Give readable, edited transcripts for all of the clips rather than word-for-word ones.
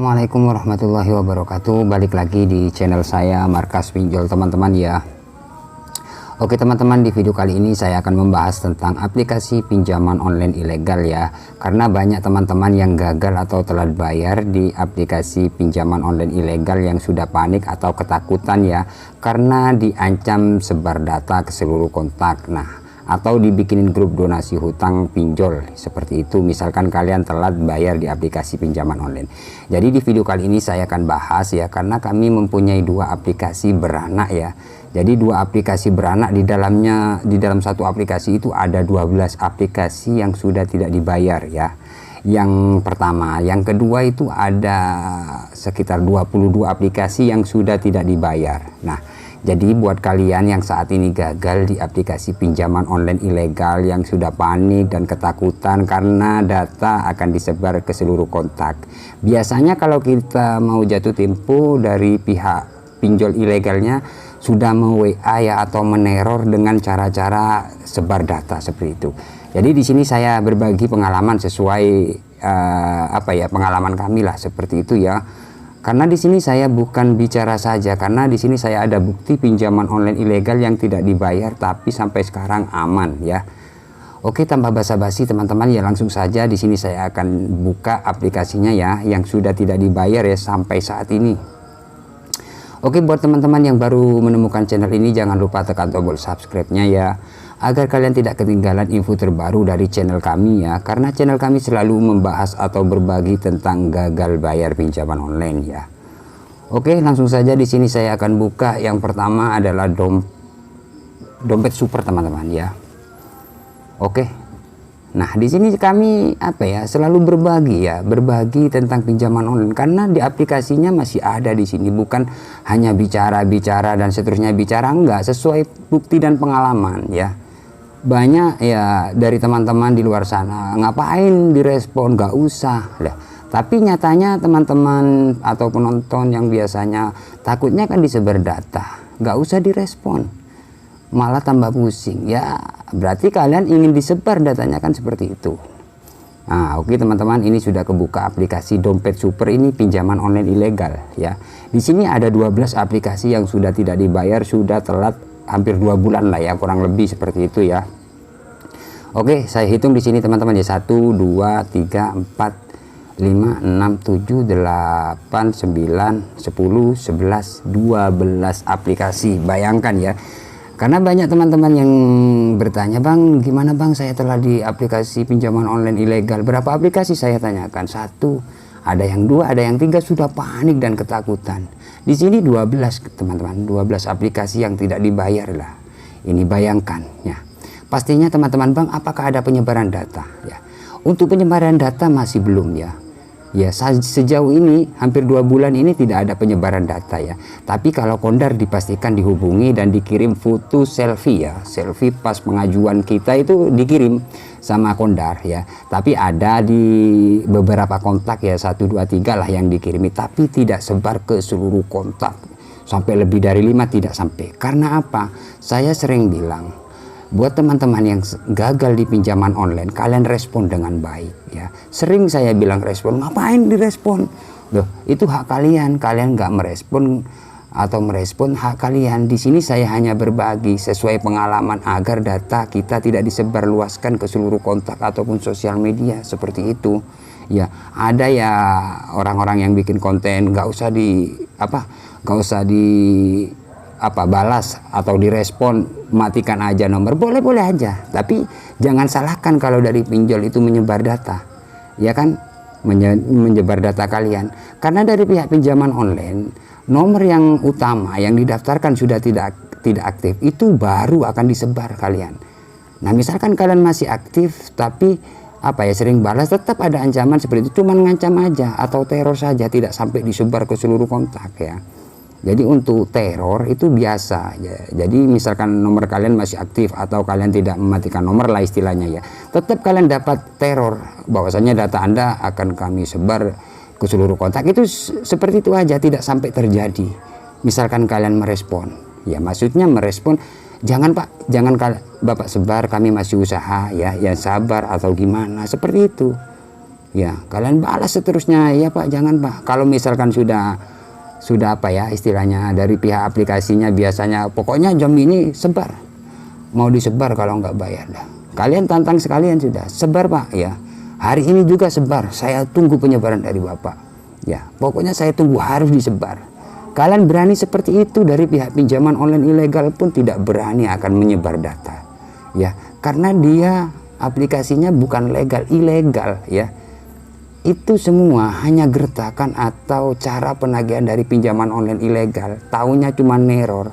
Assalamualaikum warahmatullahi wabarakatuh. Balik lagi di channel saya Markas Pinjol teman-teman ya. Oke teman-teman, di video kali ini saya akan membahas tentang aplikasi pinjaman online ilegal ya. Karena banyak teman-teman yang gagal atau telat bayar di aplikasi pinjaman online ilegal yang sudah panik atau ketakutan ya, karena diancam sebar data ke seluruh kontak. Nah, atau dibikinin grup donasi hutang pinjol seperti itu, misalkan kalian telat bayar di aplikasi pinjaman online. Jadi di video kali ini saya akan bahas ya, karena kami mempunyai dua aplikasi beranak ya. Jadi dua aplikasi beranak, di dalam satu aplikasi itu ada 12 aplikasi yang sudah tidak dibayar ya. Yang pertama, yang kedua itu ada sekitar 22 aplikasi yang sudah tidak dibayar. Nah, jadi buat kalian yang saat ini gagal di aplikasi pinjaman online ilegal, yang sudah panik dan ketakutan karena data akan disebar ke seluruh kontak. Biasanya kalau kita mau jatuh tempo dari pihak pinjol ilegalnya sudah me-WA ya, atau meneror dengan cara-cara sebar data seperti itu. Jadi di sini saya berbagi pengalaman sesuai pengalaman kami lah seperti itu ya. Karena di sini saya bukan bicara saja, karena di sini saya ada bukti pinjaman online ilegal yang tidak dibayar tapi sampai sekarang aman ya. Oke, tanpa basa-basi teman-teman ya, langsung saja di sini saya akan buka aplikasinya ya, yang sudah tidak dibayar ya sampai saat ini. Oke, buat teman-teman yang baru menemukan channel ini, jangan lupa tekan tombol subscribe-nya ya, agar kalian tidak ketinggalan info terbaru dari channel kami ya, karena channel kami selalu membahas atau berbagi tentang gagal bayar pinjaman online ya. Oke, langsung saja di sini saya akan buka. Yang pertama adalah dompet super teman-teman ya. Oke. Nah, di sini kami selalu berbagi tentang pinjaman online, karena di aplikasinya masih ada di sini, bukan hanya bicara dan seterusnya bicara, enggak, sesuai bukti dan pengalaman ya. Banyak ya dari teman-teman di luar sana, ngapain direspon, nggak usah lah. Tapi nyatanya teman-teman atau penonton yang biasanya takutnya kan disebar data, nggak usah direspon, malah tambah pusing ya. Berarti kalian ingin disebar datanya kan, seperti itu. Nah, oke teman-teman, ini sudah kebuka aplikasi dompet super ini pinjaman online ilegal ya. Di sini ada 12 aplikasi yang sudah tidak dibayar, sudah telat hampir 2 bulan lah ya, kurang lebih seperti itu ya. Oke, saya hitung di sini teman-teman ya, 1 2 3 4 5 6 7 8 9 10 11 12 aplikasi. Bayangkan ya. Karena banyak teman-teman yang bertanya, "Bang, gimana Bang, saya telah di aplikasi pinjaman online ilegal." Berapa aplikasi saya tanyakan? 1, ada yang 2, ada yang 3, sudah panik dan ketakutan. Di sini 12 teman-teman, 12 aplikasi yang tidak dibayar lah. Ini bayangkan ya. Pastinya teman-teman, "Bang, apakah ada penyebaran data?" Ya. Untuk penyebaran data masih belum ya. Ya, sejauh ini hampir 2 bulan ini tidak ada penyebaran data ya. Tapi kalau kondar dipastikan dihubungi dan dikirim foto selfie ya. Selfie pas pengajuan kita itu dikirim sama kondar ya. Tapi ada di beberapa kontak ya, 1 2 3 lah yang dikirimi, tapi tidak sebar ke seluruh kontak. Sampai lebih dari 5 tidak sampai. Karena apa? Saya sering bilang, buat teman-teman yang gagal di pinjaman online, kalian respon dengan baik ya. Sering saya bilang respon, ngapain direspon? Loh, itu hak kalian. Kalian nggak merespon atau merespon, hak kalian. Di sini saya hanya berbagi sesuai pengalaman agar data kita tidak disebarluaskan ke seluruh kontak ataupun sosial media seperti itu. Ya, ada ya orang-orang yang bikin konten nggak usah balas atau direspon, matikan aja nomor, boleh aja, tapi jangan salahkan kalau dari pinjol itu menyebar data ya kan, menyebar data kalian. Karena dari pihak pinjaman online, nomor yang utama yang didaftarkan sudah tidak aktif, itu baru akan disebar kalian. Nah, misalkan kalian masih aktif tapi sering balas, tetap ada ancaman seperti itu, cuman ngancam aja atau teror saja, tidak sampai disebar ke seluruh kontak ya. Jadi untuk teror itu biasa ya. Jadi misalkan nomor kalian masih aktif atau kalian tidak mematikan nomor lah istilahnya ya, tetap kalian dapat teror bahwasanya data Anda akan kami sebar ke seluruh kontak. Itu seperti itu aja, tidak sampai terjadi. Misalkan kalian merespon ya, maksudnya merespon, jangan Pak, jangan Bapak sebar, kami masih usaha ya, sabar atau gimana seperti itu Ya, kalian balas seterusnya. Ya Pak, jangan Pak. Kalau misalkan sudah apa ya istilahnya dari pihak aplikasinya, biasanya pokoknya jam ini sebar, mau disebar kalau nggak bayar dah. Kalian tantang sekalian sudah sebar Pak ya, hari ini juga sebar, saya tunggu penyebaran dari Bapak ya, pokoknya saya tunggu, harus disebar. Kalian berani seperti itu, dari pihak pinjaman online ilegal pun tidak berani akan menyebar data ya, karena dia aplikasinya bukan legal, ilegal ya. Itu semua hanya gertakan atau cara penagihan dari pinjaman online ilegal. Taunya cuma neror.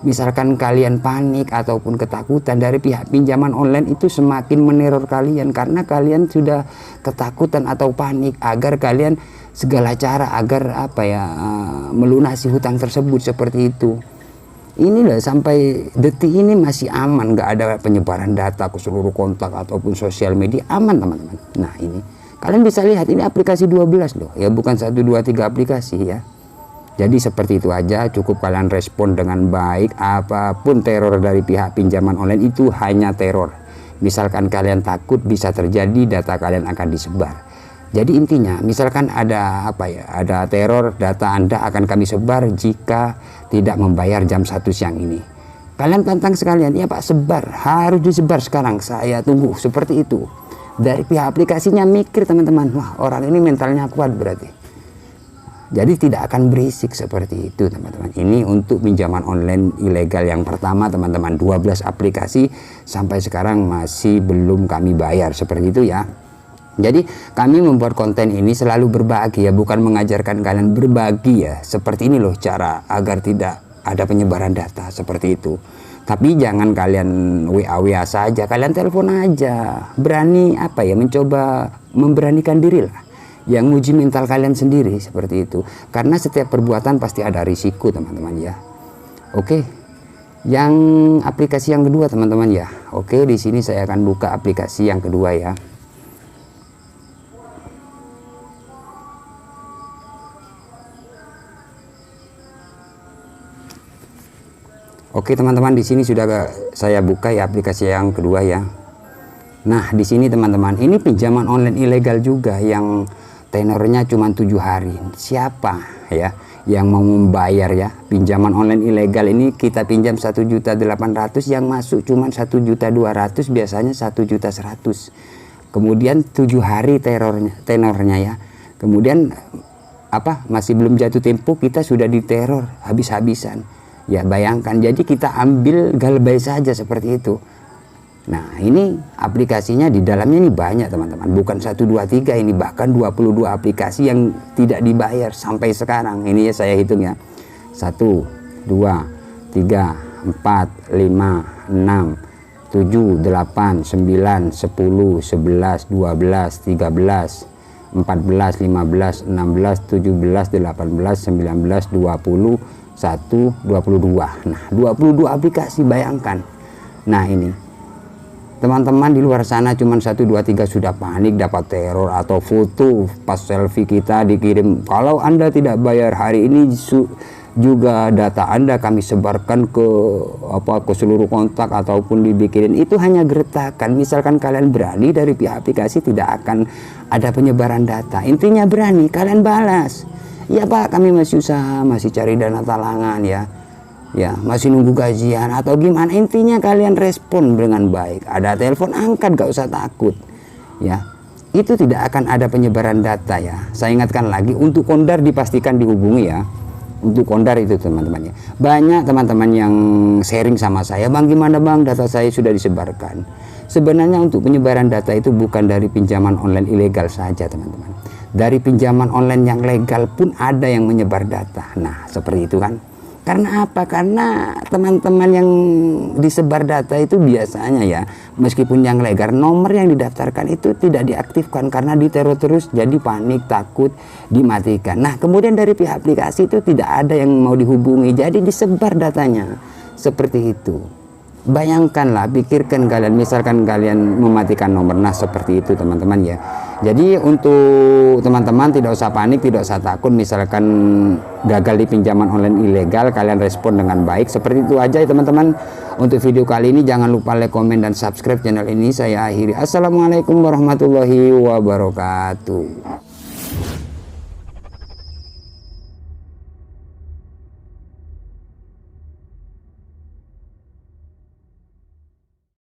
Misalkan kalian panik ataupun ketakutan, dari pihak pinjaman online itu semakin meneror kalian, karena kalian sudah ketakutan atau panik agar kalian segala cara agar apa ya melunasi hutang tersebut seperti itu. Inilah sampai detik ini masih aman, nggak ada penyebaran data ke seluruh kontak ataupun sosial media, aman teman-teman. Nah ini kalian bisa lihat, ini aplikasi 12 loh ya, bukan 1, 2, 3 aplikasi ya. Jadi seperti itu aja, cukup kalian respon dengan baik. Apapun teror dari pihak pinjaman online itu hanya teror. Misalkan kalian takut bisa terjadi, data kalian akan disebar. Jadi intinya misalkan ada apa ya, ada teror, data Anda akan kami sebar jika tidak membayar jam 1 siang ini. Kalian tantang sekalian, ya Pak, sebar, harus disebar sekarang, saya tunggu, seperti itu. Dari pihak aplikasinya mikir teman-teman, wah orang ini mentalnya kuat berarti. Jadi tidak akan berisik seperti itu teman-teman. Ini untuk pinjaman online ilegal yang pertama teman-teman, 12 aplikasi sampai sekarang masih belum kami bayar, seperti itu ya. Jadi kami membuat konten ini selalu berbagi ya, bukan mengajarkan kalian, berbagi ya. Seperti ini loh cara agar tidak ada penyebaran data seperti itu. Tapi jangan kalian WA saja, kalian telepon aja. Berani apa ya, mencoba memberanikan diri lah. Yang nguji mental kalian sendiri seperti itu. Karena setiap perbuatan pasti ada risiko teman-teman ya. Oke. Yang aplikasi yang kedua teman-teman ya. Oke, di sini saya akan buka aplikasi yang kedua ya. Oke teman-teman, di sini sudah saya buka ya aplikasi yang kedua ya. Nah di sini teman-teman, ini pinjaman online ilegal juga yang tenornya cuma 7 hari. Siapa ya yang mau membayar ya pinjaman online ilegal ini? Kita pinjam 1.800.000, yang masuk cuma 1.200.000, biasanya 1.100.000. Kemudian 7 hari tenornya ya. Kemudian apa, masih belum jatuh tempo kita sudah diteror habis-habisan. Ya bayangkan, jadi kita ambil galbay saja seperti itu. Nah ini aplikasinya di dalamnya ini banyak teman-teman, bukan 1, 2, 3, ini bahkan 22 aplikasi yang tidak dibayar sampai sekarang. Ini ya saya hitung ya, 1, 2, 3, 4, 5, 6, 7, 8, 9, 10, 11, 12, 13, 14, 15, 16, 17, 18, 19, 20, 22. Nah 22 aplikasi, bayangkan. Nah ini teman-teman di luar sana cuman 1, 2, 3 sudah panik dapat teror, atau foto pas selfie kita dikirim, kalau Anda tidak bayar hari ini juga data Anda kami sebarkan ke seluruh kontak ataupun dibikinin. Itu hanya gertakan. Misalkan kalian berani, dari pihak aplikasi tidak akan ada penyebaran data. Intinya berani, kalian balas. Ya Pak, kami masih usaha, masih cari dana talangan ya. Ya, masih nunggu gajian atau gimana. Intinya kalian respon dengan baik. Ada telepon, angkat, gak usah takut. Ya, itu tidak akan ada penyebaran data ya. Saya ingatkan lagi, untuk kondar dipastikan dihubungi ya. Untuk kondar itu teman-teman ya. Banyak teman-teman yang sharing sama saya, Bang gimana Bang, data saya sudah disebarkan. Sebenarnya untuk penyebaran data itu bukan dari pinjaman online ilegal saja teman-teman. Dari pinjaman online yang legal pun ada yang menyebar data. Nah seperti itu kan. Karena apa? Karena teman-teman yang disebar data itu biasanya ya, meskipun yang legal, nomor yang didaftarkan itu tidak diaktifkan karena diteror terus, jadi panik, takut, dimatikan. Nah kemudian dari pihak aplikasi itu tidak ada yang mau dihubungi, jadi disebar datanya. Seperti itu. Bayangkanlah, pikirkan kalian, misalkan kalian mematikan nomor, nah seperti itu teman-teman ya. Jadi untuk teman-teman tidak usah panik, tidak usah takut misalkan gagal di pinjaman online ilegal, kalian respon dengan baik. Seperti itu aja ya teman-teman. Untuk video kali ini jangan lupa like, komen, dan subscribe channel ini. Saya akhiri. Assalamualaikum warahmatullahi wabarakatuh.